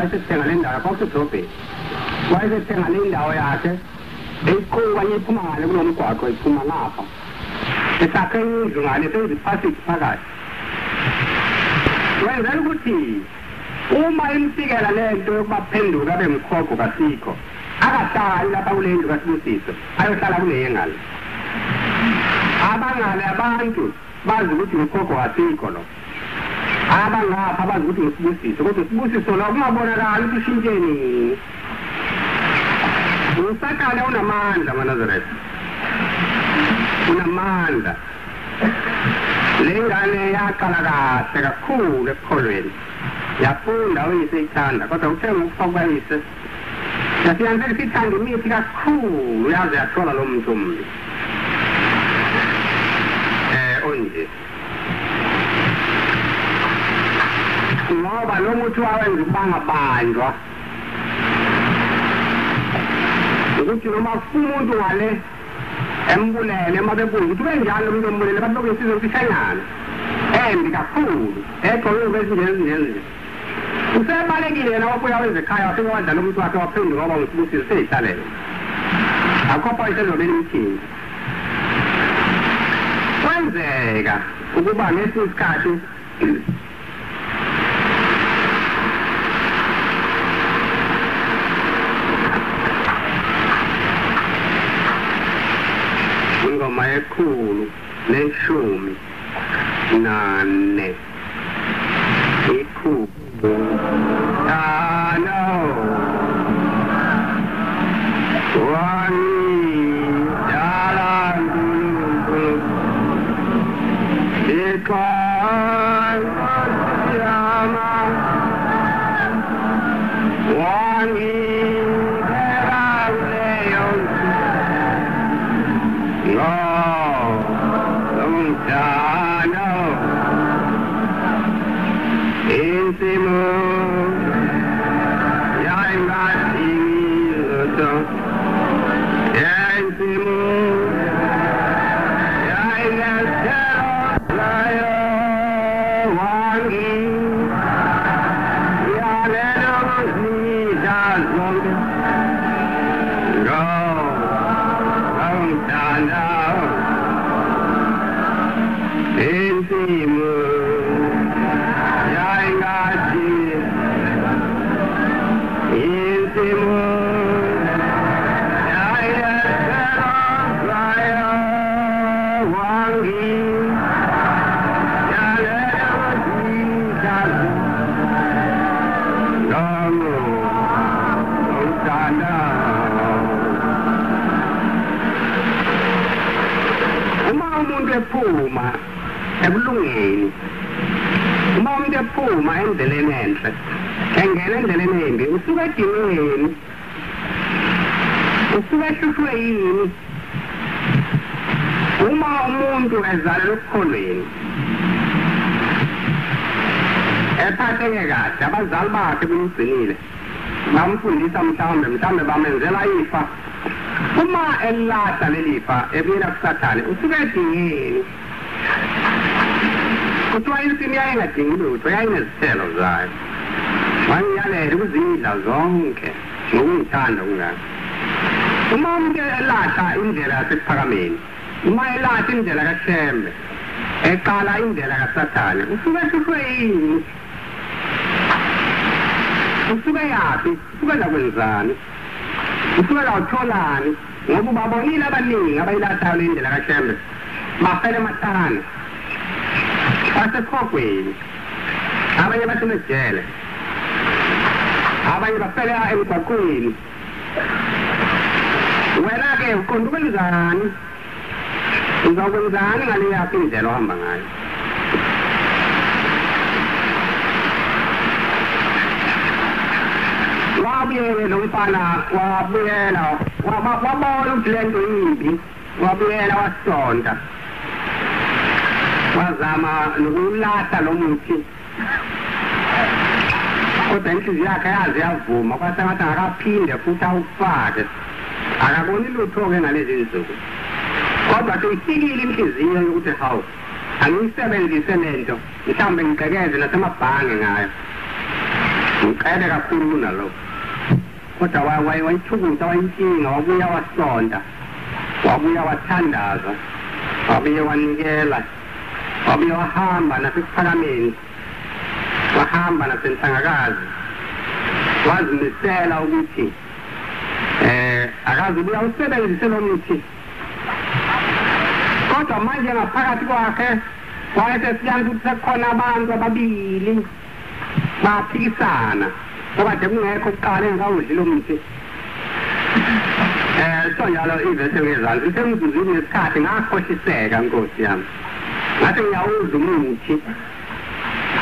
wayesethenga le ndawo kwakusedrobheni wayesethenga le ndawo yakhe eyiqhuba iphuma ngale kulo mgwaqo iphuma ngapha esakhe indlu ngale seyiziphasithi phakathi wenzela ukuthi uma imsikela lento yokubaphenduka bemkhokho kasikho akahlali lapha kule ndlu kaSibusiso ayohlala kule ngale abangale abantu bazi ukuthi ukhokho wasikho lo abangapha bazi ukuthi uSibusiso kodwa uSibusiso lo kungabonakala ukuthi ushintsheni usakala unamandla maNazaretha unamandla lengane yaqala kahle kakhulu ekholweni yafunda uyiseyithanda kodwa uthe ukufa kukayise yasiyanzela isithanda imithi kakhulu yaze yathola lo muntu ombi onje ngoba lo muntu wawenza ubangabanjwa ukuthi noma umuntu ngale embulele emabebuza ukuthi benjalo umuntu embulele abantu besizwe ukishanyana embi kakhulu egqoke ezinjengezinje usebalekile yena wabuya wenza ekhaya wafika wadlala umuntu wakhe waphenduka ngoba uSibusiso seyihlalele akhopha isezobeni imithini kwenzeka ukuba ngesinye isikhathi ingoma ekhulu neshumi nane ikhulu ephuma ebulungeni uma umuntu ephuma endleleni enhle engena endleleni embi usuka edinweni usuka ehlushwe yini uma umuntu ezalelwe ekukholweni ephatheke kahle abazali bakhe bemgcinile bamfundisa mhlawumbe bamenzela ifa uma elahla lelifa ebuyela kusathane usuke edingeni kuthiwa insimi yayingadingi lutho yayinezithelo zayo wangiyalela ukuzidla zonke ngokungithanda kungani uma umuntu elahla indlela yasephakameni uma elahla indlela kaShembe eqala indlela kaSathane usuke ehlweni usuke yaphi usuke lakwenzani usuke lawutholani ngoba babonile abaningi abayilathayo le ndlela kaShembe bafele ematahane basekhogweni abanye basemejele abanye bafele emgwaqweni wena-ke uqonda ukwenzani uzakwenzani ngale yakho indlela ohamba ngayo wabuyele lo mfana wabuyela wabona ukuthi le nto yimbi wabuyela wasonta wazama nokulahla lo muthi kodwa inhliziyo yakhe yaze yavuma kwasengathi akaphinde futhi awufake akaboni lutho-ke ngalezi nsuku kodwa seyifikile inhliziyo yokuthi hawu angiyisebenzise lento mhlawumbe ngiqekeze nasemabhange ngayo ngiqele kakhulu kunalokho kodwa wayithukuza wayinkinga wabuya wasonta wabuya wathandaza wabuye wanikela wabuye wahamba nasekuphakameni wahamba nasenhlangakazi wazimisela ukuthi akazi ubuya usebenzise lo muthi kodwa manje ngaphakathi kwakhe wayesesiyazi ukuthi sekhona abantu ababili baphikisana okade kungekho kuqala engawudli lo muthi sonjalo ivese ngezansi isemzuzwini nesikhathi ngakhohliseka nkosi yami ngathi ngiyawudla umuthi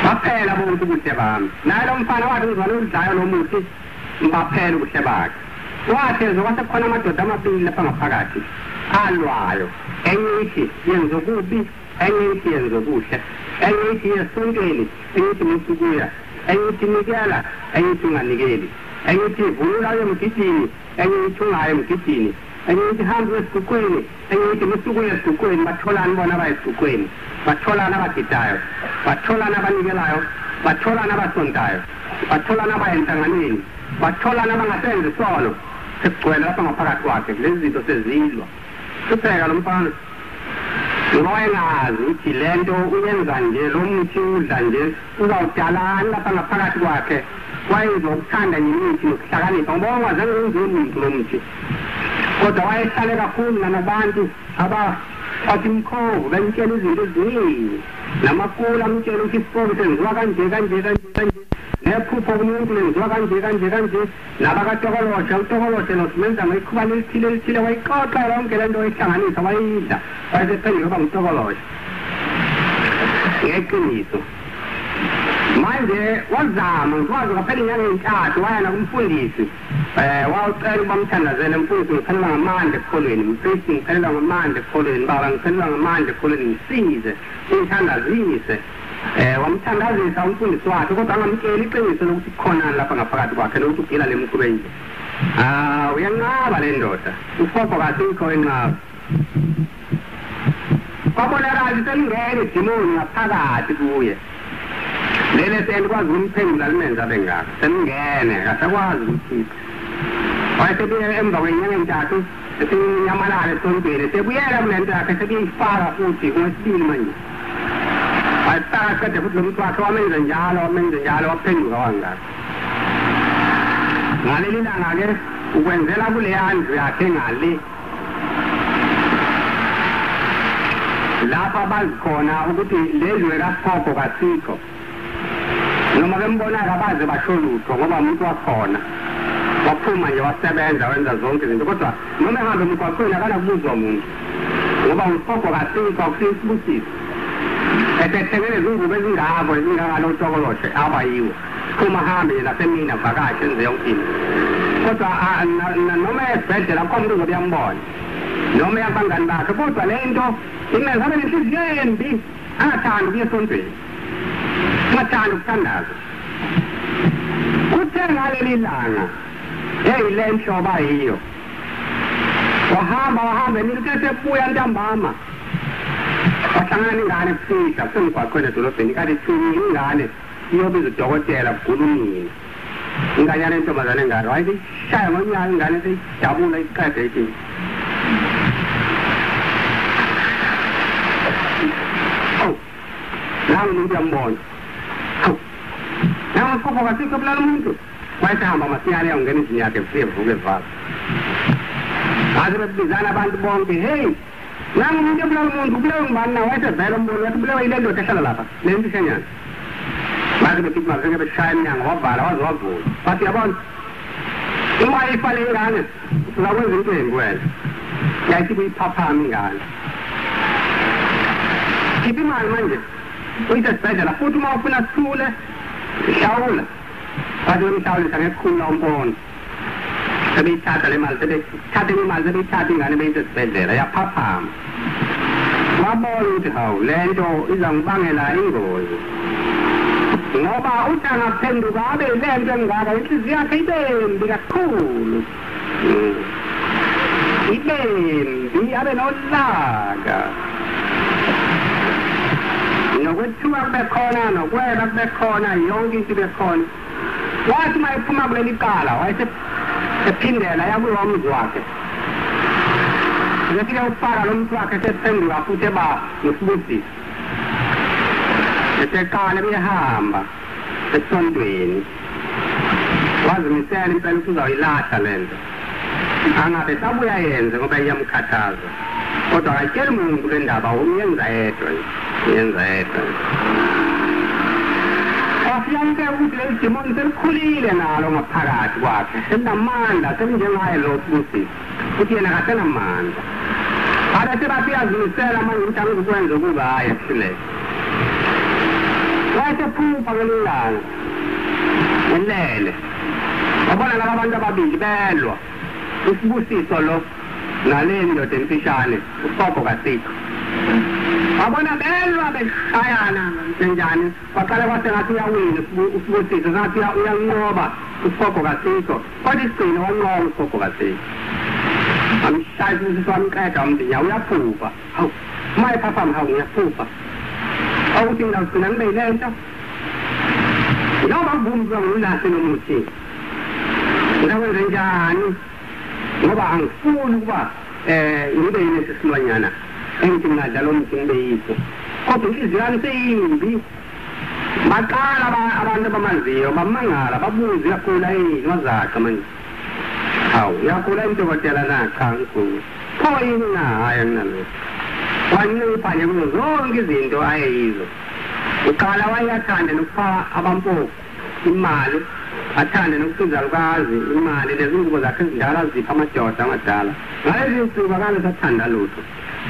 baphela bonke ubuhle bami naye lo mfana wathi ngizwana udlayo lo muthi baphela ubuhle bakhe wathi kwasekhona amadoda amabili lapha ngaphakathi alwayo enye ithi yenza okubi enye ithi yenza okuhle enye ithi yesonkeni enye ithi musukuya enye ithi nikela enye ithi unganikeli enye ithi vunula emgidini enye ithi ungayi emgidini enye ithi hambe esiguqweni enye ithi musukuya esiguqweni batholani bona abayesiguqweni batholana abagidayo batholana abanikelayo batholana abasontayo batholana abayentlanganeni batholana abangasenzi isono sekugcwele lapha ngaphakathi kwakhe lezi zinto sezilwa kupheka lo mfana ngoba engazi ukuthi le nto uyenza nje lo muthi udla nje uzawudalana lapha ngaphakathi kwakhe wayezokuthanda imithi nokuhlakanipha ngoba wangazange wenze umuntu lo muthi kodwa wayehlale kakhulu nabantu abathi mkhovu bemtshela izinto eziningi namakula amtshela ukuthi isipoko senziwa kanje nephupho kumuntu lenziwa kanje nabakatokoloshe utokoloshe nosimenza ngayikhuba elithile wayixoxa yonke le nto wayihlanganisa wayidla wayesephendula uba ngutokoloshe ngeqiniso manje wazama ngikwazi ngaphela inyanga ey'ntathu waya nakumfundisi wawucela ukuba mthandazele mfundisi ngiphelelwa ngamandla ekukholweni mpristi ngiphelelwa ngamandla ekukholweni baba ngiphelelwa ngamandla ekukholweni ngisize ngithandazise wamthandazisa umfundisi wakhe kodwa angamtsheli iqiniso lokuthi kukhonani lapha ngaphakathi kwakhe lokuthi ugila le mkhuba enje uyanqaba le ndoda ufobo kasikho enqaba kwabonakala selingene idimoni ngaphakathi kuye lele selikwazi ukumphendula limenza abe ngako selingene kasakwazi ukukhipha wayesebuye emva kwenyanga entathu esinyamalala esontweni sebuyela kule nto yakhe sekuyifaka futhi ngwesibili manje wayesaka qede futhi lo muntu wakhe wamenze njalo waphenduka wangako ngaleli langa-ke ukwenzela kuleya ndlu yakhe ngale lapha bazi khona ukuthi lendlu kaSikhokho kasikho noma bembonaka baze basho lutho ngoba umuntu wakhona waphuma nje wasebenza wenza zonke izinto kodwa noma ehambe emgwaqweni akanakubuzwa muntu ngoba uSikhokho kasikho akusiyisibusiso ethengele izingubo ezingalo utokoloshe abayiwo phuma hambe nasemini avakashe enze yonke into kodwa noma esibhedlela akho muntu uzobe yambona noma eyabangani bakhe kodwa le nto Inna sabe ni gente chandu dia sonte. Chandu kandazo. Kutengale lilanga. Len shoba hiyo. Wahamba nilikese puya ndambama. Wasangani ngane pfika semkwa kwene dolobheni kati thini ingane iyobiza udokotela kulungile. Inganyane intombazane ngalo ayishaya ngonyaka ingane seyijabula iqede ithi. Nangu umuntu uyambona. Nangu sipho kasikho bulala umuntu. Wayesehamba masiyane ungena izinyathe evuke evala. Aze bebizana abantu bonke, hey, nangu umuntu ebulala umuntu, ubulawe ngubani na wayesevela umboni wathi ubulawe yile ndoda ehlala lapha, le nto ishenyana. Baze begijima befike beshaya emnyango wavala waze wavula. Bathi yabona, uma ifale ingane, uzakwenza into embi wena. Yayithi kuyiphaphama ingane. Khipha imali manje. Uyise esibhedlela futhi uma ufuna sithule hlawula bathi bemhlawulisa ngekhulu umbona sebeyithatha le mali sebeyithatha ingane beyise esibhedlela yaphaphama wabona ukuthi hawu le nto izangibangela ingozi ngoba uthi angaphenduka abe le nto engaka inhliziyo yakhe ibembi kakhulu ibembi abe nolaka nokwethuka kube khona nokwela kube khona yonke into ibe khona wathi uma ephuma kuleli cala wayesephindela yakulowa mzi wakhe zefike ukufaka lo mzi wakhe sephenduka futhi eba ngesibusisi eseqala ebehamba esontweni wazimisela impela ukuthi uzawuyilahla le nto angabe sabuya yenze ngoba iyamkhathaza kodwa akatsheli muntu le ndaba uyenza yedwa Wafike ukuthi leli dimoni selikhulile nalo ngaphakathi kwakhe selinamandla selinjengaye lo Sibusisi futhi yena kasenamandla ade sebafiyazimisela manje ukuthi angizukwenza ukuba hayi ehluleke wayesephupha ngelilanga elele wabona laba abantu ababili belwa uSibusiso lo nale ndoda emfishane uSipho kaSipho wabona belwa beshayana njani waqala kwasengathi uyawina uSibusiso ngathi uyanqoba uSipho kaSipho kodwa isigcino wanqoba uSipho kaSipho amshaya uSibusiso wamqeda umdinya uyaphupha hawu uma ephaphama hawu ngiyaphupha awuthi ngizawugcina ngibe yile nto noma ngumzwa ngulahle nomuthi ngizakwenza njani ngoba angifuni ukuba ngibe yilesi silwanyana engithi ngingadlala omuthi ngibe yiso kodwa inhliziyo yami seyimbi baqala abantu abamaziyo bamangala babuze yakhula yini wazakha manje hawu yakhula intokotela nakha ngikho pho yini na hayi nginalo wancipha nje kuzo zonke izinto ayeyizo uqala wayathanda nokupha abampofu imali athande nokusizalukazi imali lezingubo zakhe ezindala azipha amadoda amadala ngalezi nsuku akale sathanda lutho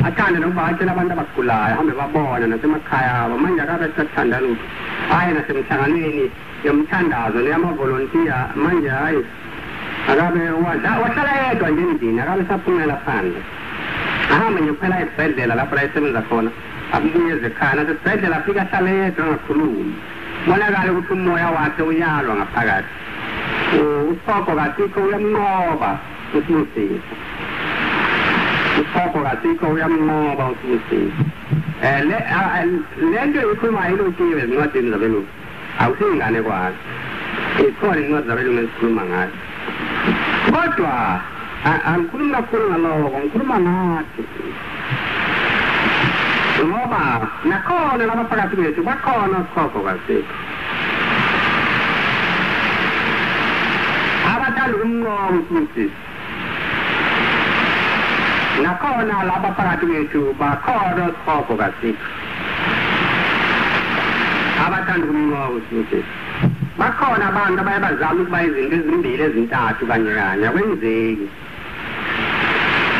athande nokuvakashela abantu abagulayo hambe babona nasemakhaya abo manje akabe sathanda lutho hayi nasemhlanganweni yomthandazo neyamavolontiya manje hayi akabe wahlala yedwa nje endlini akabe saphumela phandle ahambe nje kuphela esibhedlela lapho la esebenza khona abuye ekhaya nasesibhedlela afika ahlale yedwa angakhulumi bonakala ukuthi umoya wakhe uyalwa ngaphakathi uSipho kaSipho uyamnqoba uSibusiso uSipho kaSipho uyamnqoba uSibusiso le nto ikhuluma ilotshiwe ezincwadini zabelungu awusingane kwayo ikhona incwadi zabelungu ezikhuluma ngayo kodwa angikhulumi kakhulu ngaloko ngikhuluma ngathi ngoba nakhona laba phakathi kwethu bakhona uSipho kaSipho abathanda ukumnqoba uSibusiso nakhona laba phakathi kwethu bakhona uSipho kaSipho abathanda ukumnqoba uSibusiso bakhona abantu abaye bazama ukuba izinto ezimbili ezintathu kanye kanye akwenzeki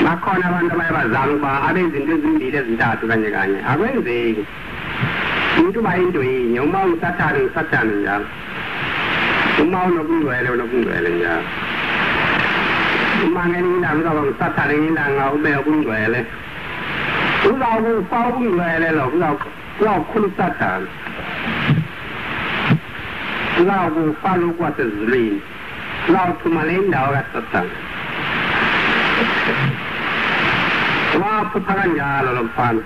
bakhona abantu abaye bazama ukuba abezinto ezimbili ezintathu kanye kanye akwenzeki umuntu uba into yinye uma ungusathane ngusathane njalo uma unobungcwele unobungcwele njalo uma ngelinye ilanga uzaba ngusathane ngelinye ilanga ube ubungcwele uzawukufa ubungcwele uzawukhulisa dala uzawukufa lokhu wasezulwini uzawuthuma le indawo kaSathane waphupha kanjalo lo mfana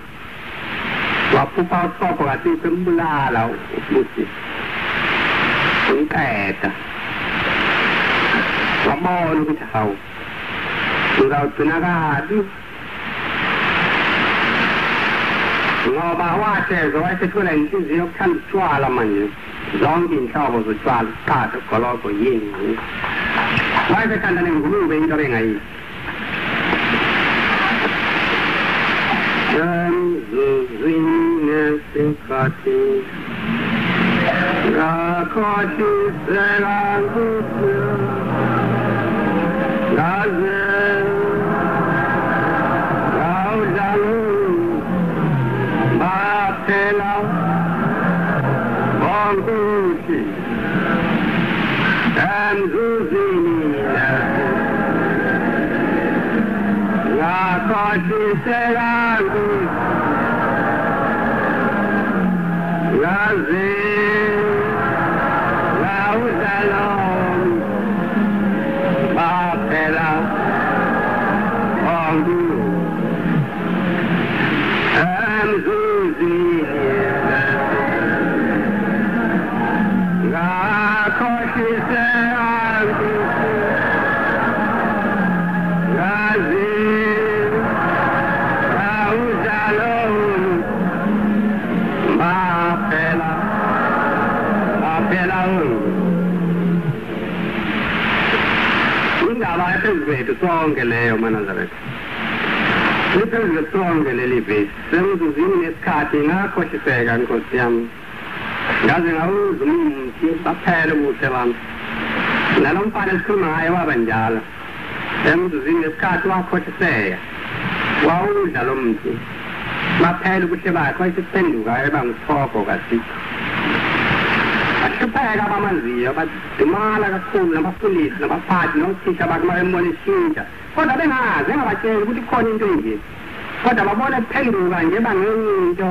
waphupha uSopho kaThixo embulala uSibusiso umqeda wabona ukuthi hawu uzawugcina kabi ngoba wathezwa wayesethula inhliziyo yokuthanda utshwala manje zonke inhlobo zotshwala uqatha ugologo yini wayesethanda nengulube into bengayiyo Sikati Rakati Serangutu Gaze Raujalu Batela Bonguti Zuzini Rakati Serangutu Gaze Raujalom Batela Bongu Zuzini Rakoshi Serangu Gaze Raujalom indaba ephezukwethu sonke leyo maNazaretha iphezu sonke leli vesi semzuzini nesikhathi ngakhohliseka nkosi yami ngaze ngawuza umthi baphele ubuhle bami nalo mfana esikhuluma ngaye waba njalo emzuzini nesikhathi wakhohliseka wawudla lo mthi baphele ubuhle bakhe wayesephenduka ebangusopho kaThixo bahlupheka abamaziyo badumala kakhulu nabafundisi nabaphathi nothisha bakhe babembona ishintsha kodwa bengazi engabatsheli ukuthi khona into enje kodwa babona kuphenduka nje bangeyinto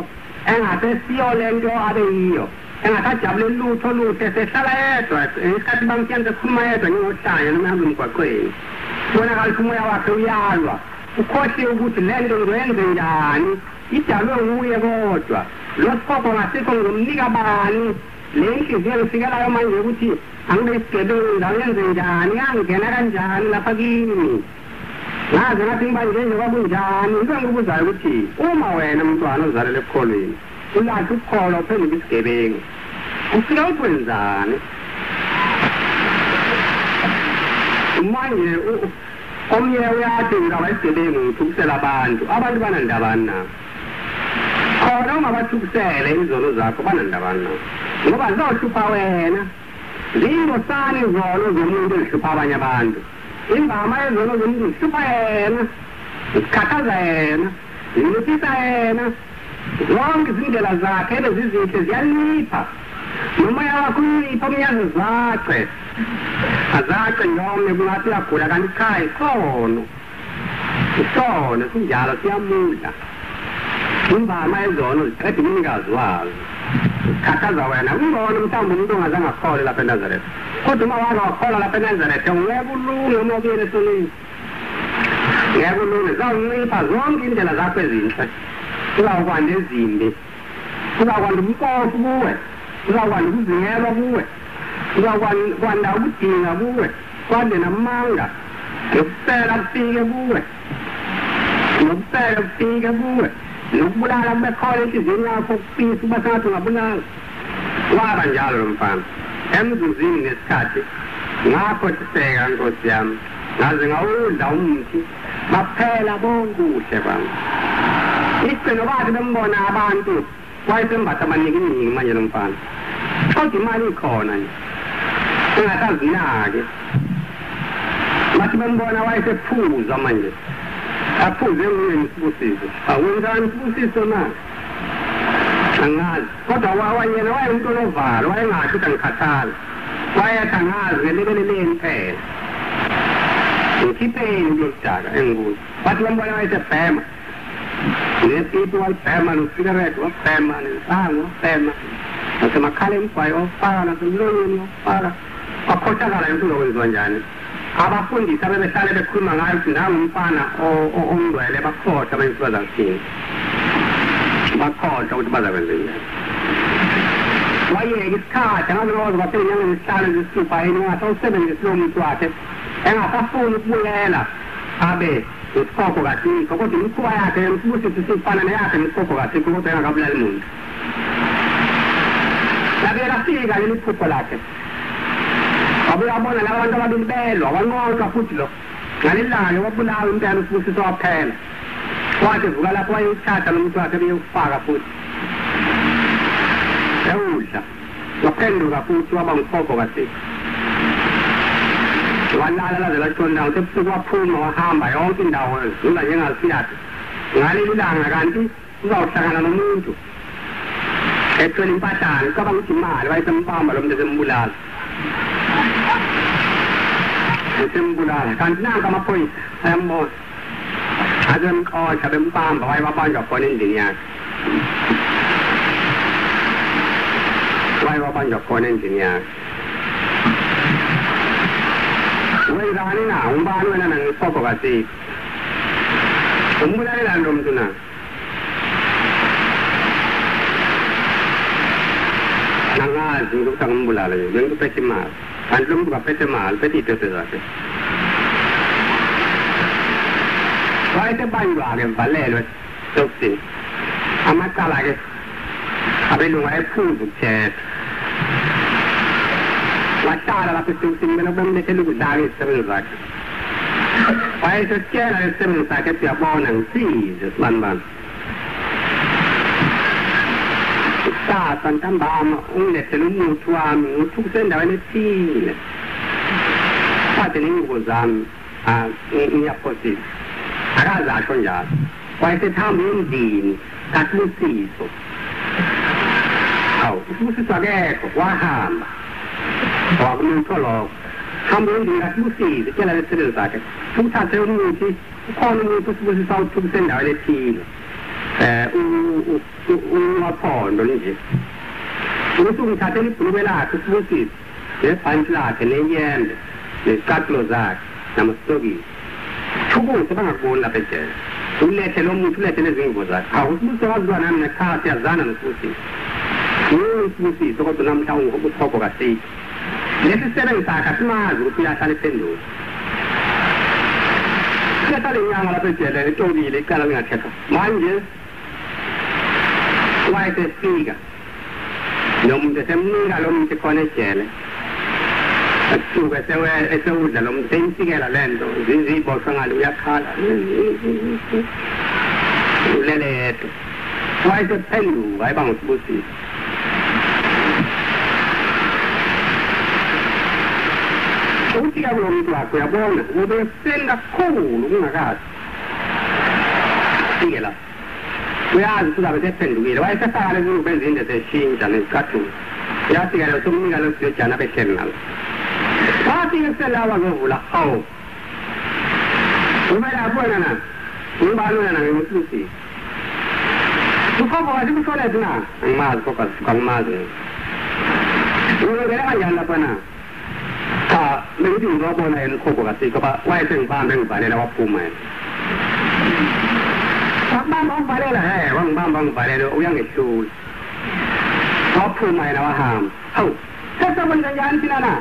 engasesiyo le nto abeyiyo engasajabuleli lutho luhle sehlala yedwa isikhathi bamtshela sekhuluma yedwa njengohlanya noma ehamba emgwaqweni kubonakala ukuthi umoya wakhe uyalwa ukhohliwe ukuthi le nto ngizoyenze njani idalwe nguye kodwa lo Sipho ngasikho ngizomnika bani le nhliziyo ngifikelayo manje ukuthi angibe isigebengu ngizawuyenze njani angena kanjani lapha kimi ngaze ngathi ngibanje nje kwakunjani into engikubuzayo ukuthi uma wena mntwana ozalele ekukholweni ulathi ukukholwa uphenduka isigebengu ufika uthi wenzani manje omnye uyathi ngaba isigebengu ngithukisela abantu banandabani nabo khona ungabathukisele izono zakho banandabani nabo ngoba zohlupha wena zingosani izono zomuntu ezihlupha abanye abantu ingama yezono zomuntu zihlupha yena zikhathaza yena zinciphisa yena zonke izindlela zakhe ebezizinhle ziyalipha nomoya wakho uyipha umnyazi azace njome kungathi uyagula kanti cha isono sinjalo siyamudla ingama yezono ziqeda umnikazi wazo zikhathaza wena ungona mhlawumbe umuntu ongazange akhole lapha eNazaretha kodwa uma wake wakhola lapha eNazaretha ngeke ulunge uma ubuyele esonweni ngeke ulunge zawuncipha zonke indlela zakho ezinhle uzawukwanda ezimbi uzakwanda umpofu kuwe uzakwanda ukuzingelwa kuwe uzakwanda ukudinga kuwe kwande namanga nokusela kufike kuwe nokubulala kube khona enhliziyweni yakho ukufisa uba sengathi ungabulala waba njalo lo mfana emzuzini nesikhathi ngakhohliseka nkosi yami ngaze ngawudla umthi baphela bonke ubuhle bami igcino bathi bembona abantu wayesembatha amaningi manje lo mfana kodwa imali ikhona nje engasazinake bathi bembona wayesephuza manje aphuze emini Sibusiso awenzani Sibusiso na angazi kodwa wayena wayemuntu onovalo wayengathi ukuthi angikhathala wayethi angazi ngeleleleni phela ngikhipheni lokudaka engikuyo bathi bembona wayesebhema Le people permanent cigarette or permanent permanent. Nasema kale mkwayo para tulungu para akocha kala ntulo wezwanjani abafundi sabe besale bekhuluma ngayo ndawo umfana ongwele bakhotha bayiswa zakini bakhotha ukuthi bazabenza njani waye isikhathi ngazo bathenya ngesikhala zisipha yini ngasawusebenzisa lo muntu wakhe engasafuni ukubuyela abe usikhopho kathiko kodwa imikhuba yakhe ukuthi sifana neyakhe imikhopo kathiko kodwa engakabulali muntu Labera fika leli phupho lakhe. Abuyabona labantu ababili belwa wanqoqa futhi lo. Ngalilanga wabulawa umntana usibusiso waphela. Wathi vuka lapho wayithatha lo muntu wakhe beyufaka futhi. Ewudla. Waphenduka futhi waba ngkhokho kathiko. Walala la latshona usebusuku waphuma wahamba yonke indawo ezula njengasiyaphi. Ngaleli langa kanti uzawuhlangana nomuntu. Ethwele impatana kaba ukuthi imali wayesembamba lo muntu esembulala kanti nanka amaphoyisa ayambona azemxosha bembamba wayewabanjwa khona endlini yakhe wenzani na umbani wena nangikhokho kathiko umbulalela lo muntu na nangazi ukuthi angimbulala yena ngiphethe imali kanti lo muntu kaphethe imali phethe iphephe zakhe wayesebanjwa-ke mvalelwe sokutini amacala-ke abelungu ayephuza ukuthetha wahlala lapho esitokisini kumele bemlethele ukudla-ke izisebenzi zakhe wayesesitshela lesisebenzi sakhe ethi uyabona ngisize sibanibani Sasa ntambama ungilethele umuthi wami ngithi kusendaweni ethile wathi nengubo zami ngiyaphosisa akaze asho njalo wayesethamba endlini kaSibusiso uSibusiso akekho wahamba wakumuntu lokho hamba endlini kaSibusiso tshela lesisebenzi sakhe uthathe umuthi ukhona umuthi uSibusiso awuthuka kusendaweni ethile ungaphondo nje ukuthi ngithathele ibhulukwe lakhe uSibusiso nebhanti lakhe neyembe nezicathulo zakhe namasitokisi thukuse bangakuboni lapha ejele ulethe lo muntu ulethe nezingubo zakhe uSibusiso waziwa nami nekhaya siyazana noSibusiso uSibusiso kodwa namhla ungubuthoko kaSibusiso lesi sisebenzi sakhe asimazi ukuthi uyahlala ephenduka siyahlala inyanga lapha ejele etobile icala lingathetha manje wayesefika lo muntu esemnika lo muntu khona ejele asuke esewudla lo muntu seyimsikela le nto ziziboshwa ngalo uyakhala ulele yedwa wayesephenduka ayiba nguSibusiso ukufika kulo muntu wakhe uyabona ubeseni kakhulu kungakazi fike lapho uyazi ukuthi uzabe sephendukile wayesefaka lezi zingubo ezinde zeshintsha nezicathulo uyafika lo somnika lo siyojana behleli nalo wafika ekuselawa zovula hawu uvela abona na ngibani wena nangemuSibusiso ukhokho kathi kusolezi na angimazi khokho kangimazi ngingena kanjani lapha na cha bengithi ngizobona yena ukhokho kathiko wayesengibambe ngivalela waphuma yena wabamba ngivalela wangibamba ngivalela uyangehlula waphuma yena wahamba hawu sesabona njani thina na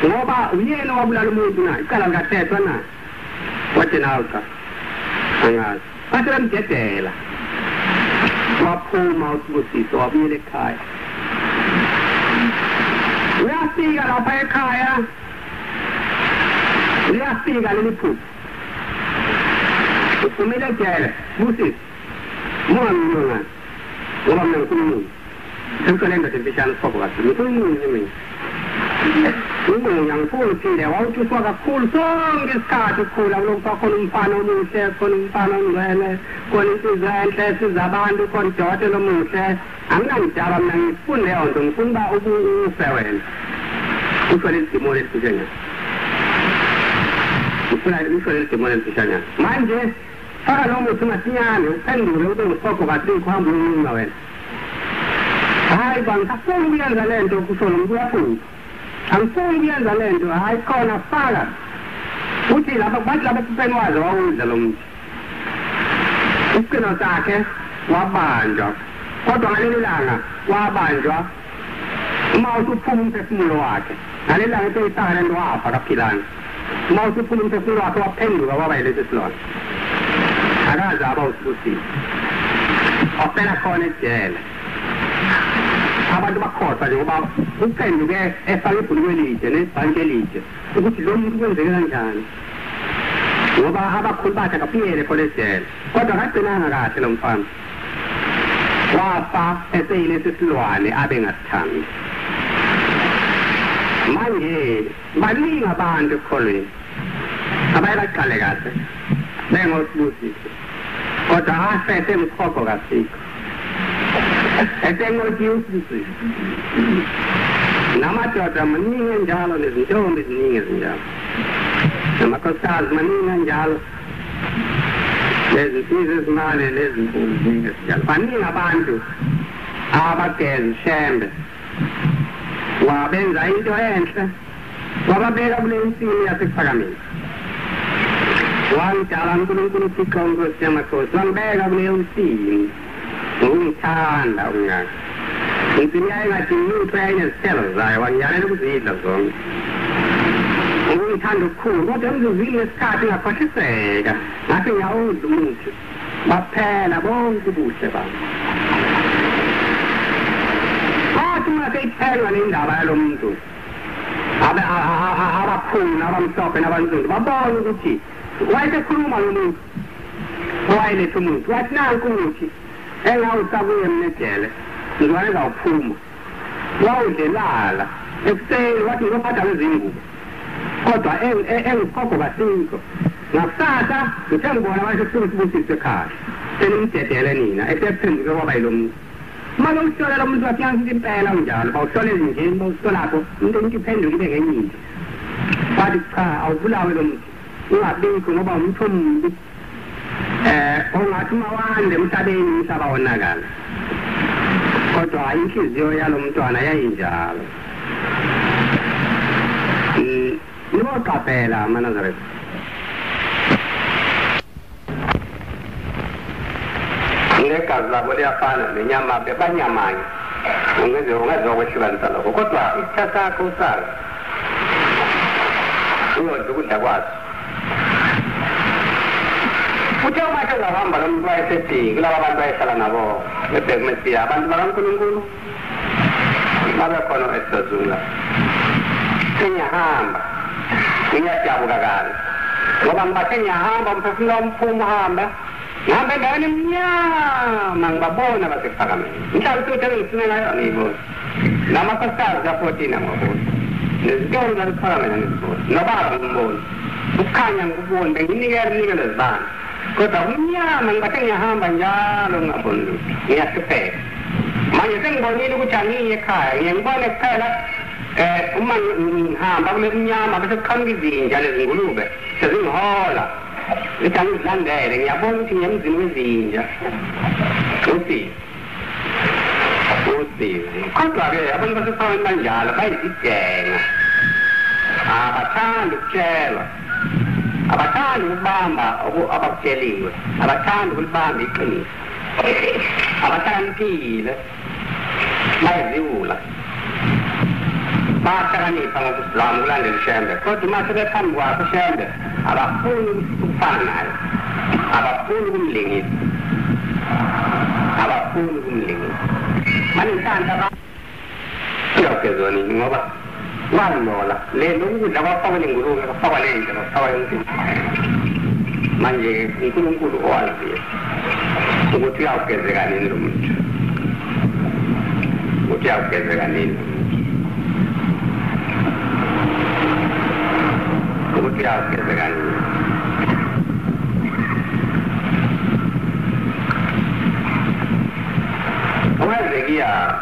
ngoba uyena wabulala umuntu na icala likathethwa na wathi nawe cha angazi bathi bamdedela waphuma uSibusiso wabuyela ekhaya uyafika lapha ekhaya uyafika leli phupho uphumile ejele Sibusiso mungamnunga ngoba mina ngikhuluma sekucela indoda emfishane ukhokho kathi ngikhuluma mina ngifuna uphinde wawuthuswa kakhulu sonke isikhathi ukukhula kulokhu kwakhona umfana omuhle khona umfana ongcwele khona insizwa enhle siza abantu khona udokotela omuhle anginangidaba mina ngifunde leyo nto ngifuna uba ufe wena uthole isidimo lesifishanyana ngifuna uthole isidimo lesifishanyana manje Farà l'uomo su mattinale, un pendolo, un poco va di qua, un nove. Hai quando fu via da lento, sono un due punti. Ancora via da lento, hai con a fara. Tutti la penguaso, a un salon. Il che non sa che, va banjo. Quando la lana, va banjo. Ma su punte fumoate. La lana per stare nel a fara pilano. Ma su punte fumoate, a pendolo, va bene, le slot. A casa, va così. Ho appena con il cielo. Ma cosa, ma un penno che è fare pure due lice, né? Anche lice. E questi sono due che non hanno. Non va a colbata capire con le cielo. Quando la penana ragazzi non fanno. Guapa e sei le sessuali a ben attenti. Ma lì una banda con lì. Ma vai a callegate. Vengo sbusi. Quando aspetta un poco castigo. E tengo chiusi. Namaccia maningan jalo ne zinjom ne zinjom jalo. Nama kostas maningan jalo. Ne zinjom male ne zinjom jalo. Paninga bantu. Abakel shembe. Wa benza into entra. Wa babera blensini a pagamento. Wan jalan kuno tikong ko siya ko. Wan bega blensini. Un tanda una. Insieme a un trainer seller, I want to see the song. Un tanda cool, what does the real starting a question? Nothing old mood. But pen a bone to boost about. How to make pen in the balloon too? Our cool, our stop and our zoom. But ball to see. Why the crew move? Why the move? What now, Kuruchi? E la ottavo in cielo, non è da fumo. L'auge l'ala, e se lo faccio al zingu. Cosa è un poco da 5. La stata, diciamo buona, ma c'è solo su questo caso. Se non siete Elenina, e per sempre che vai lo. Ma non so la mutua fianchi di pena un giallo, ma solo il zingu, ma solo non dipende di che niente. Fatti qua, ho volato lo. Una bingo, ma un po' Onga tumawande mtabeni sabaonakala kodwa inhliziyo yalo mntwana yayinjalo niboqaphela amanazareth negazi labo liyafana nenyama banyamanye ungezokwehlukaniza lokho kodwa isitha sakho usazi uyodla ukudla kwazo Ucap macam apa balam dua ST, kalau balam dua salah nabo, betul mesti apa balam kunung. Maka kono itu zula. Kenya hamba, kenya jauh gagal. Balam kenya hamba, berfilm pun hamba. Hamba dah ni mang babon apa sekarang. Misal tu terus sebenarnya ni bos. Nama kasar japoti nama bos. Jauh dari sekarang ni bos. Nama bos. Bukan yang bos, ini kan leban. Ko tahunya mengkatanya hamba ya lo ngapun ya sepe. Maya teng boni lu cani ya kai yang bani kai la man hamba le nya ma be kan gi din ja le ngulu be. Seding hola. Le cani dan dai ya bon ti nyam din din ja. Uti. Ko ta ge abang ba sa man ya la kai ti jeng. Ba cha lu chela. Abacano bamba o abaceli, abacano il bambi qui, abacano pile, mai viula. Basta la nipa la mulana del scende, quando ma se fanno qua scende, abapun fanal, abapun lingi, abapun lingi. Ma non tanta va. Io che sono nuova. Guarda, le lungo da va in guru, da fa valente, da fa valente. Manje in quello guru o altri. Tu ti ha che regani in rumbo. Tu ti ha che regani. Tu ti ha che regani. Guarda che ha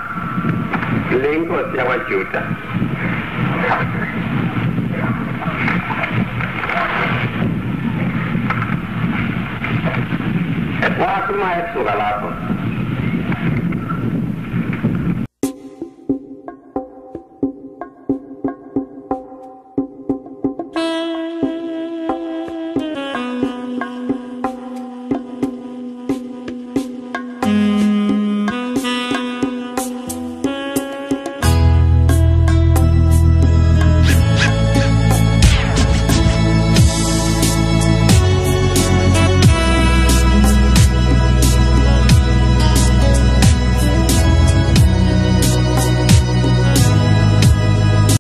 l'enco si aiuta. maestro Calapo.